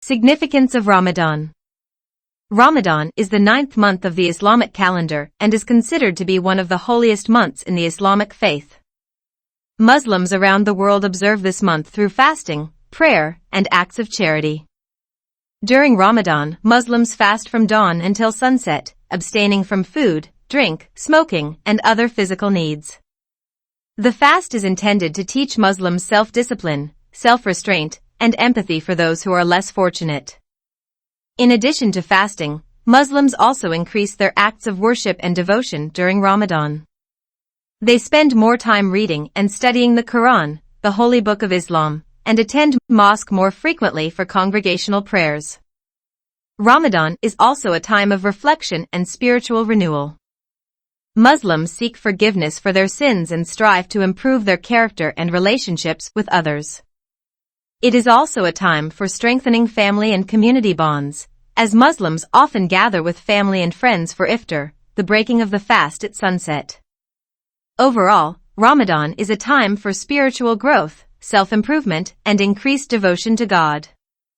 Significance of Ramadan. Ramadan is the 9th month of the Islamic calendar and is considered to be one of the holiest months in the Islamic faith. Muslims around the world observe this month through fasting, prayer, and acts of charity. During Ramadan, Muslims fast from dawn until sunset, abstaining from food, drink, smoking, and other physical needs. The fast is intended to teach Muslims self-discipline, self-restraint, and empathy for those who are less fortunate. In addition to fasting, Muslims also increase their acts of worship and devotion during Ramadan. They spend more time reading and studying the Quran, the holy book of Islam, and attend mosque more frequently for congregational prayers. Ramadan is also a time of reflection and spiritual renewal. Muslims seek forgiveness for their sins and strive to improve their character and relationships with others. It is also a time for strengthening family and community bonds, as Muslims often gather with family and friends for iftar, the breaking of the fast at sunset. Overall, Ramadan is a time for spiritual growth, self-improvement, and increased devotion to God.